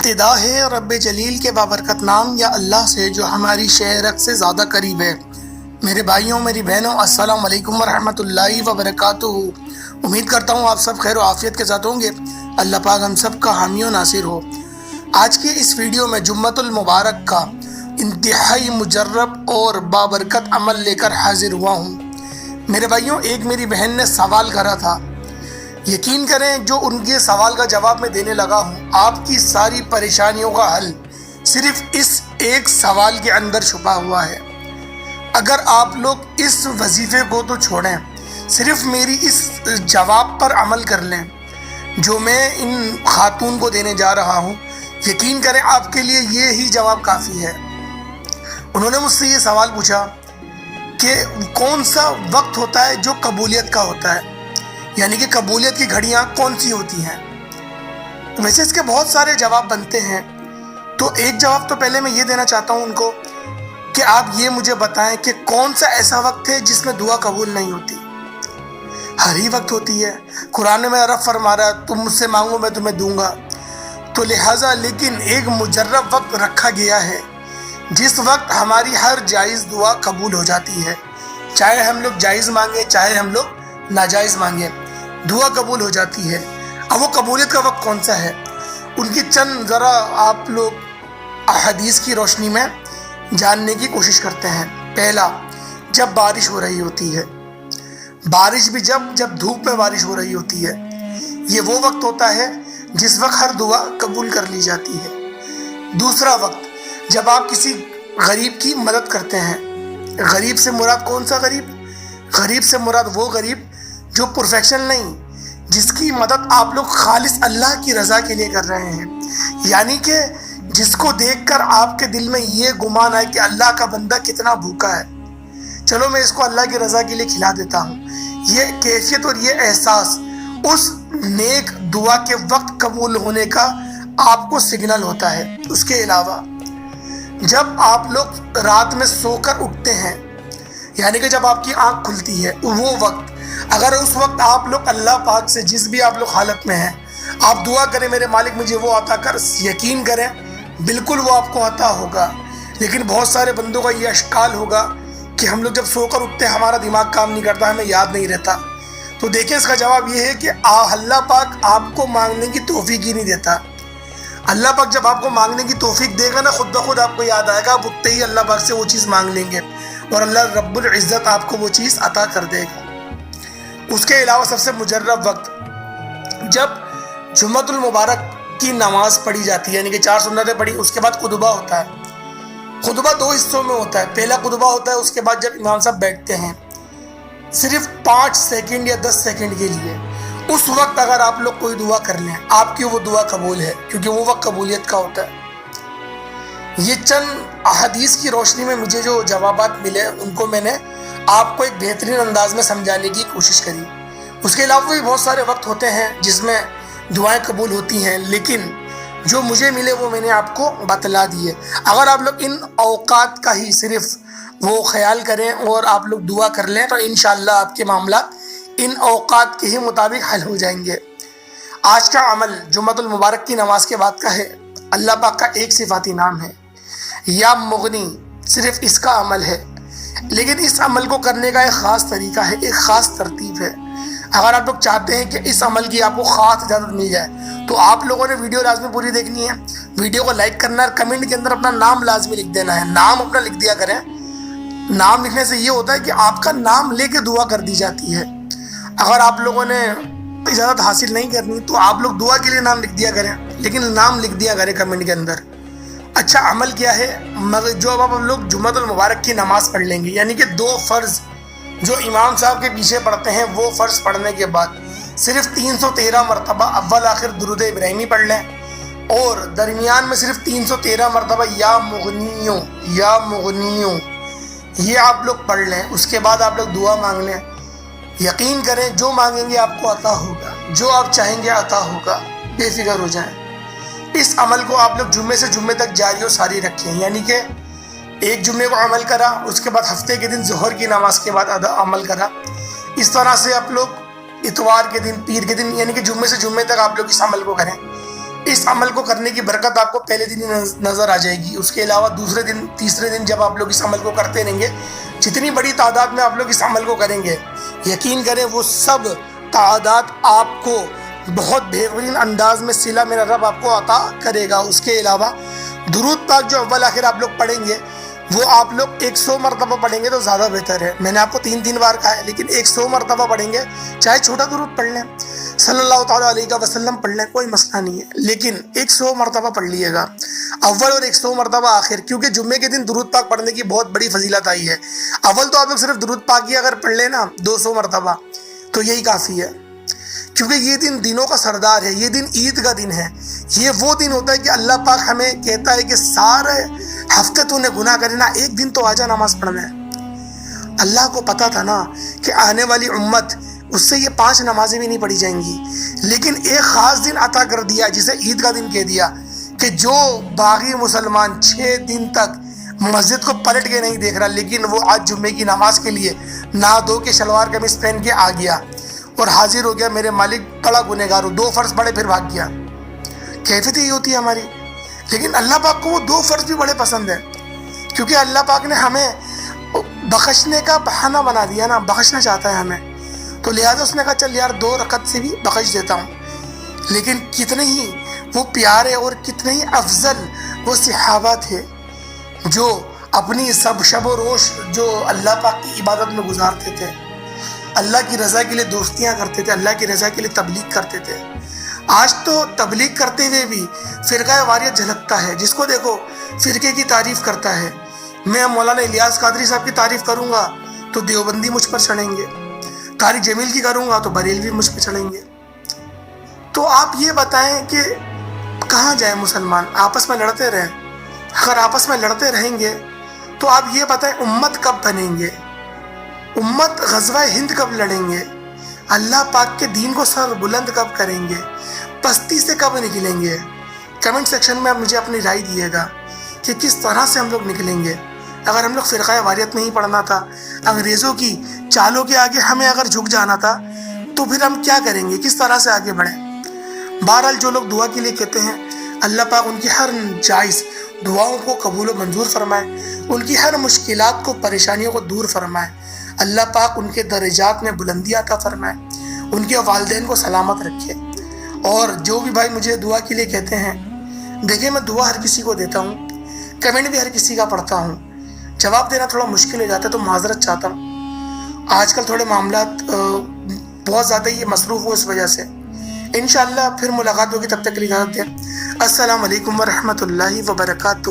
ابتدا ہے رب جلیل کے بابرکت نام یا اللہ سے جو ہماری شہرت سے زیادہ قریب ہے۔ میرے بھائیوں میری بہنوں السلام علیکم ورحمۃ اللہ وبرکاتہ۔ امید کرتا ہوں آپ سب خیر و عافیت کے ساتھ ہوں گے۔ اللہ پاک ہم سب کا حامی و ناصر ہو۔ آج کی اس ویڈیو میں جمعۃ المبارک کا انتہائی مجرب اور بابرکت عمل لے کر حاضر ہوا ہوں۔ میرے بھائیوں، ایک میری بہن نے سوال کرا تھا، یقین کریں جو ان کے سوال کا جواب میں دینے لگا ہوں، آپ کی ساری پریشانیوں کا حل صرف اس ایک سوال کے اندر چھپا ہوا ہے۔ اگر آپ لوگ اس وظیفے کو تو چھوڑیں، صرف میری اس جواب پر عمل کر لیں جو میں ان خاتون کو دینے جا رہا ہوں، یقین کریں آپ کے لیے یہی جواب کافی ہے۔ انہوں نے مجھ سے یہ سوال پوچھا کہ کون سا وقت ہوتا ہے جو قبولیت کا ہوتا ہے، یعنی کہ قبولیت کی گھڑیاں کون سی ہوتی ہیں؟ ویسے اس کے بہت سارے جواب بنتے ہیں، تو ایک جواب تو پہلے میں یہ دینا چاہتا ہوں ان کو کہ آپ یہ مجھے بتائیں کہ کون سا ایسا وقت ہے جس میں دعا قبول نہیں ہوتی؟ ہر ہی وقت ہوتی ہے۔ قرآن میں رب فرما رہا ہے تم مجھ سے مانگو میں تمہیں دوں گا، تو لہٰذا لیکن ایک مجرب وقت رکھا گیا ہے جس وقت ہماری ہر جائز دعا قبول ہو جاتی ہے، چاہے ہم لوگ جائز مانگیں چاہے ہم لوگ ناجائز مانگیں، دعا قبول ہو جاتی ہے۔ اب وہ قبولیت کا وقت کون سا ہے؟ ان کی چند ذرا آپ لوگ احادیث کی روشنی میں جاننے کی کوشش کرتے ہیں۔ پہلا، جب بارش ہو رہی ہوتی ہے، بارش بھی جب دھوپ میں بارش ہو رہی ہوتی ہے، یہ وہ وقت ہوتا ہے جس وقت ہر دعا قبول کر لی جاتی ہے۔ دوسرا وقت، جب آپ کسی غریب کی مدد کرتے ہیں۔ غریب سے مراد کون سا غریب؟ غریب سے مراد وہ غریب جو پرفیکشن نہیں، جس کی مدد آپ لوگ خالص اللہ کی رضا کے لیے کر رہے ہیں، یعنی کہ جس کو دیکھ کر آپ کے دل میں یہ گمان آئے کہ اللہ کا بندہ کتنا بھوکا ہے، چلو میں اس کو اللہ کی رضا کے لیے کھلا دیتا ہوں۔ یہ کیفیت اور یہ احساس اس نیک دعا کے وقت قبول ہونے کا آپ کو سگنل ہوتا ہے۔ اس کے علاوہ جب آپ لوگ رات میں سو کر اٹھتے ہیں، یعنی کہ جب آپ کی آنکھ کھلتی ہے، وہ وقت اگر اس وقت آپ لوگ اللہ پاک سے جس بھی آپ لوگ حالت میں ہیں آپ دعا کریں میرے مالک مجھے وہ عطا کر، یقین کریں بالکل وہ آپ کو عطا ہوگا۔ لیکن بہت سارے بندوں کا یہ اشکال ہوگا کہ ہم لوگ جب سو کر اٹھتے ہیں ہمارا دماغ کام نہیں کرتا، ہمیں یاد نہیں رہتا۔ تو دیکھیں اس کا جواب یہ ہے کہ اللہ پاک آپ کو مانگنے کی توفیق ہی نہیں دیتا۔ اللہ پاک جب آپ کو مانگنے کی توفیق دے گا نا، خود بخود آپ کو یاد آئے گا، آپ اٹھتے ہی اللہ پاک سے وہ چیز مانگ لیں گے اور اللہ رب العزت آپ کو وہ چیز عطا کر دے گا۔ اس کے علاوہ سب سے مجرب وقت، جب جمعۃ المبارک کی نماز پڑھی جاتی ہے، یعنی کہ 4 سنتیں پڑھی، اس کے بعد خطبہ ہوتا ہے۔ خطبہ 2 حصوں میں ہوتا ہے، پہلا خطبہ ہوتا ہے، اس کے بعد جب امام صاحب بیٹھتے ہیں صرف 5 سیکنڈ یا 10 سیکنڈ کے لیے، اس وقت اگر آپ لوگ کوئی دعا کر لیں آپ کی وہ دعا قبول ہے، کیونکہ وہ وقت قبولیت کا ہوتا ہے۔ یہ چند احادیث کی روشنی میں مجھے جو جوابات ملے ان کو میں نے آپ کو ایک بہترین انداز میں سمجھانے کی کوشش کری۔ اس کے علاوہ بھی بہت سارے وقت ہوتے ہیں جس میں دعائیں قبول ہوتی ہیں، لیکن جو مجھے ملے وہ میں نے آپ کو بتلا دیے۔ اگر آپ لوگ ان اوقات کا ہی صرف وہ خیال کریں اور آپ لوگ دعا کر لیں تو انشاءاللہ آپ کے معاملات ان اوقات کے ہی مطابق حل ہو جائیں گے۔ آج کا عمل جمعۃ المبارک کی نماز کے بعد کا ہے۔ اللہ پاک کا ایک صفاتی نام ہے یا مغنی، صرف اس کا عمل ہے، لیکن اس عمل کو کرنے کا ایک خاص طریقہ ہے، ایک خاص ترتیب ہے۔ اگر آپ لوگ چاہتے ہیں کہ اس عمل کی آپ کو خاص اجازت مل جائے تو آپ لوگوں نے ویڈیو لازمی پوری دیکھنی ہے، ویڈیو کو لائک کرنا ہے اور کمنٹ کے اندر اپنا نام لازمی لکھ دینا ہے۔ نام اپنا لکھ دیا کریں، نام لکھنے سے یہ ہوتا ہے کہ آپ کا نام لے کے دعا کر دی جاتی ہے۔ اگر آپ لوگوں نے اجازت حاصل نہیں کرنی تو آپ لوگ دعا کے لیے نام لکھ دیا کریں، لیکن نام لکھ دیا کریں کمنٹ کے اندر۔ اچھا عمل کیا ہے؟ جو اب ہم لوگ جمعۃ المبارک کی نماز پڑھ لیں گے، یعنی کہ 2 فرض جو امام صاحب کے پیچھے پڑھتے ہیں، وہ فرض پڑھنے کے بعد صرف 313 مرتبہ اول آخر درود ابراہیمی پڑھ لیں اور درمیان میں صرف 313 مرتبہ یا مغنیوں یا مغنیوں یہ آپ لوگ پڑھ لیں۔ اس کے بعد آپ لوگ دعا مانگ لیں، یقین کریں جو مانگیں گے آپ کو عطا ہوگا، جو آپ چاہیں گے عطا ہوگا، بے فکر ہو جائیں۔ اس عمل کو آپ لوگ جمعے سے جمعے تک جاری و ساری رکھیں، یعنی کہ ایک جمعے کو عمل کرا، اس کے بعد ہفتے کے دن ظہر کی نماز کے بعد عمل کرا، اس طرح سے آپ لوگ اتوار کے دن، پیر کے دن، یعنی کہ جمعے سے جمعے تک آپ لوگ اس عمل کو کریں۔ اس عمل کو کرنے کی برکت آپ کو پہلے دن ہی نظر آ جائے گی. اس کے علاوہ دوسرے دن تیسرے دن جب آپ لوگ اس عمل کو کرتے رہیں گے، جتنی بڑی تعداد میں آپ لوگ اس عمل کو کریں گے، یقین کریں وہ سب تعداد آپ کو بہت بہترین انداز میں صلہ میرا رب آپ کو عطا کرے گا. اس کے علاوہ درود پاک جو اول آخر آپ لوگ پڑھیں گے وہ آپ لوگ 100 مرتبہ پڑھیں گے تو زیادہ بہتر ہے. میں نے آپ کو 3 بار کہا ہے، لیکن 100 مرتبہ پڑھیں گے. چاہے چھوٹا درود پڑھ لیں، صلی اللہ تعالیٰ علیہ وسلم پڑھ لیں، کوئی مسئلہ نہیں ہے، لیکن 100 مرتبہ پڑھ لیے گا اول اور 100 مرتبہ آخر. کیونکہ جمعے کے دن درود پاک پڑھنے کی بہت بڑی فضیلت آئی ہے. اول تو آپ لوگ صرف درود پاک ہی اگر پڑھ لیں نا 200 مرتبہ تو یہی کافی ہے. کیونکہ یہ دن دنوں کا سردار ہے، یہ دن عید کا دن ہے. یہ وہ دن ہوتا ہے کہ اللہ پاک ہمیں کہتا ہے کہ سارے ہفتے تو نے گناہ کرے نا، ایک دن تو آجا نماز پڑھنا ہے. اللہ کو پتا تھا نا کہ آنے والی امت اس سے یہ 5 نمازیں بھی نہیں پڑھی جائیں گی، لیکن ایک خاص دن عطا کر دیا جسے عید کا دن کہہ دیا کہ جو باغی مسلمان 6 دن تک مسجد کو پلٹ کے نہیں دیکھ رہا، لیکن وہ آج جمعے کی نماز کے لیے نہا دھو کے شلوار قمیص پہن کے آ گیا اور حاضر ہو گیا، میرے مالک بڑا گنہگار ہو، 2 فرض پڑھے پھر بھاگ گیا. کیفیت یہ ہوتی ہے ہماری. لیکن اللہ پاک کو وہ 2 فرض بھی بڑے پسند ہیں، کیونکہ اللہ پاک نے ہمیں بخشنے کا بہانہ بنا دیا نا، بخشنا چاہتا ہے ہمیں، تو لہٰذا اس نے کہا چل یار 2 رکعت سے بھی بخش دیتا ہوں. لیکن کتنے ہی وہ پیارے اور کتنے ہی افضل وہ صحابہ تھے جو اپنی سب شب و روز جو اللہ پاک کی عبادت میں گزارتے تھے، اللہ کی رضا کے لیے دوستیاں کرتے تھے، اللہ کی رضا کے لیے تبلیغ کرتے تھے. آج تو تبلیغ کرتے ہوئے بھی فرقہ واریت جھلکتا ہے. جس کو دیکھو فرقے کی تعریف کرتا ہے. میں مولانا الیاس قادری صاحب کی تعریف کروں گا تو دیوبندی مجھ پر چڑھیں گے، قاری جمیل کی کروں گا تو بریلوی مجھ پہ چڑھیں گے. تو آپ یہ بتائیں کہ کہاں جائیں مسلمان؟ آپس میں لڑتے رہیں. اگر آپس میں لڑتے رہیں گے تو آپ یہ بتائیں امت کب بنیں گے؟ امت غزوہ ہند کب لڑیں گے؟ اللہ پاک کے دین کو سر بلند کب کریں گے؟ پستی سے کب نکلیں گے؟ کمنٹ سیکشن میں آپ مجھے اپنی رائے دیے گا کہ کس طرح سے ہم لوگ نکلیں گے. اگر ہم لوگ فرقہ واریت نہیں پڑھنا تھا، انگریزوں کی چالوں کے آگے ہمیں اگر جھک جانا تھا، تو پھر ہم کیا کریں گے؟ کس طرح سے آگے بڑھیں؟ بہرحال جو لوگ دعا کے لیے کہتے ہیں، اللہ پاک ان کی ہر جائز دعاؤں کو قبول و منظور فرمائے، ان کی ہر مشکلات کو پریشانیوں کو دور فرمائے. اللہ پاک ان کے درجات میں بلندی عطا فرمائے، ان کے والدین کو سلامت رکھے. اور جو بھی بھائی مجھے دعا کے لیے کہتے ہیں، دیکھیں میں دعا ہر کسی کو دیتا ہوں، کمنٹ بھی ہر کسی کا پڑھتا ہوں، جواب دینا تھوڑا مشکل ہو جاتا ہے تو معذرت چاہتا ہوں. آج کل تھوڑے معاملات بہت زیادہ ہی مصروف ہو، اس وجہ سے انشاءاللہ پھر ملاقات ہوگی. تب تک کے لیے اجازت دیں. السلام علیکم ورحمۃ اللہ وبرکاتہ.